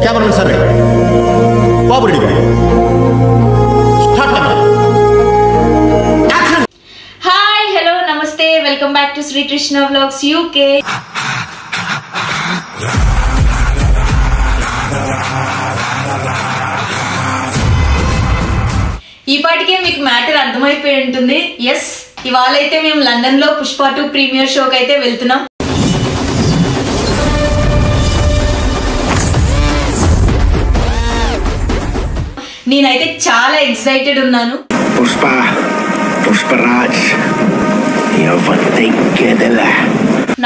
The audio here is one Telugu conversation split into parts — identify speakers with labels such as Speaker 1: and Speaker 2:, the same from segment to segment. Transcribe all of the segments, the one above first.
Speaker 1: కెమెరామెన్ సార్ రెడీ, బాబు ready, start camera.
Speaker 2: Hi, hello, నమస్తే, welcome back to Srikrishna vlogs UK. ఈ పాటికే మీకు మ్యాటర్ అర్థమైపోయి ఉంటుంది. ఎస్, ఇవాళ అయితే మేము లండన్ లో పుష్ప 2 ప్రీమియర్ షోకి అయితే వెళ్తున్నాం. నేనైతే చాలా ఎక్సైటెడ్ ఉన్నాను. పుష్పరాజ్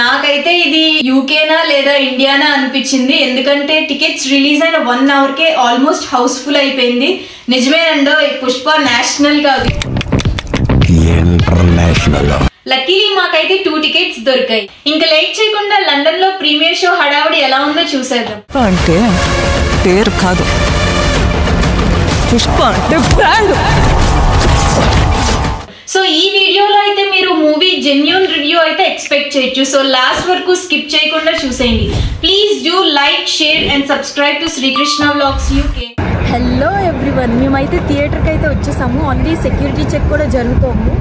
Speaker 2: నాకైతే ఇది యూకేనా లేదా ఇండియానా అనిపించింది. ఎందుకంటే టికెట్స్ రిలీజ్ అయిన 1 అవర్ కే ఆల్మోస్ట్ హౌస్ఫుల్ అయిపోయింది. నిజమేనండో, పుష్ప నేషనల్ కాదు, ఇంటర్నేషనల్. లక్కీలీ మాకైతే 2 టికెట్స్ దొరికాయి. ఇంకా లేట్ చేయకుండా లండన్ లో ప్రీమియర్ షో హడావుడి ఎలా ఉందో చూసేద్దాం.
Speaker 3: అంటే పేరు కాదు, పుష్ప అంటే బ్రాండ్.
Speaker 2: సో ఈ వీడియోలో అయితే మీరు మూవీ జెన్యూన్ రివ్యూ అయితే ఎక్స్పెక్ట్ చేయొచ్చు. సో లాస్ట్ వరకు స్కిప్ చేయకుండా చూసేయండి. Please do like, share and subscribe to Srikrishna vlogs UK.
Speaker 4: Hello everyone, మేమైతే థియేటర్కి అయితే వచ్చేసాము. ఆల్రెడీ సెక్యూరిటీ చెక్ కూడా జరుగుతుంది.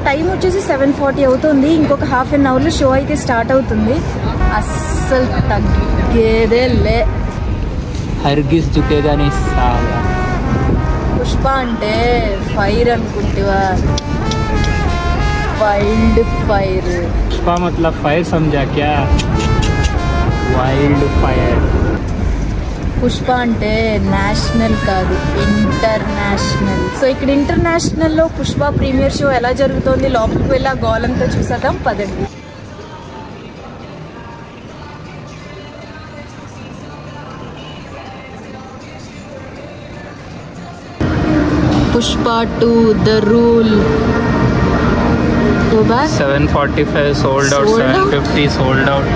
Speaker 4: టైం వచ్చేసి 7:40 అవుతుంది. ఇంకొక హాఫ్ అన్ అవర్లో షో అయితే స్టార్ట్ అవుతుంది. అస్సలు తగ్గేదే లే.
Speaker 3: హర్గిస్ దుకేగానే సాలా.
Speaker 4: పుష్ప అంటే ఫైర్ అనుకుంటేవా? Wild fire.
Speaker 3: पुष्पा मतलब फायर समझा क्या? Wild fire.
Speaker 4: పుష్ప అంటే నేషనల్ కాదు, ఇంటర్నేషనల్. సో ఇక్కడ ఇంటర్నేషనల్లో పుష్ప ప్రీమియర్ షో ఎలా జరుగుతోంది, లోపలికి వెళ్ళి ఆ గోలంతో చూసేద్దాం, పదండి. Pushpa 2 the rule.
Speaker 3: 7:45 sold out, 7:50 sold out,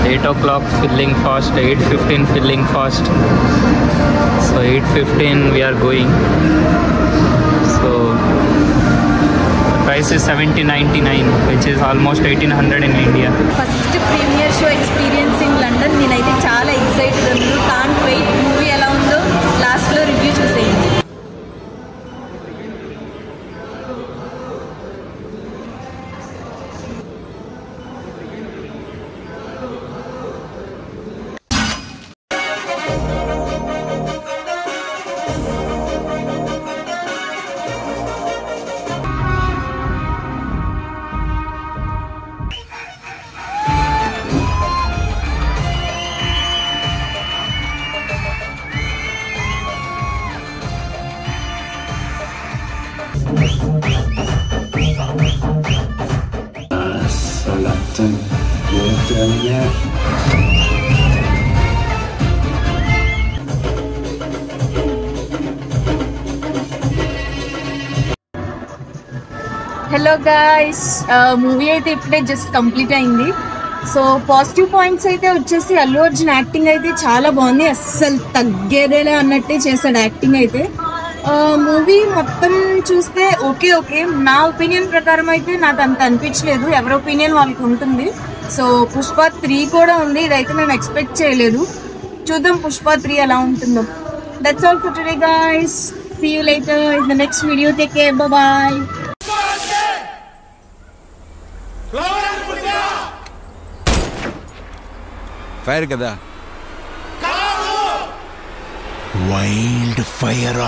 Speaker 3: 8 o'clock filling fast, 8:15 filling fast. So 8:15 we are going. So the price is 70.99, which is almost 1800 in India.
Speaker 4: First premiere show experience in London. నేనైతే చాలా ఎక్సైటెడ్ ఉన్నాను. Can't wait. మూవీ ఎలా ఉందో లాస్ట్లో రివ్యూ చూసేయండి. హలో గాయ్స్, మూవీ అయితే ఇప్పుడే జస్ట్ కంప్లీట్ అయింది. సో పాజిటివ్ పాయింట్స్ అయితే వచ్చేసి అల్లు అర్జున్ యాక్టింగ్ అయితే చాలా బాగుంది. అస్సలు తగ్గేదేలే అన్నట్టే చేశాడు యాక్టింగ్ అయితే. మూవీ మొత్తం చూస్తే ఓకే. నా ఒపీనియన్ ప్రకారం అయితే నాకు అంత అనిపించలేదు. ఎవరి ఒపీనియన్ వాళ్ళకి ఉంటుంది. సో పుష్ప 3 కూడా ఉంది. ఇదైతే మేము ఎక్స్పెక్ట్ చేయలేదు. చూద్దాం పుష్ప 3 ఎలా ఉంటుందో. That's all for today guys. See you later in the next video. Take care, bye.
Speaker 5: Fire కదా, వైల్డ్ ఫైర్.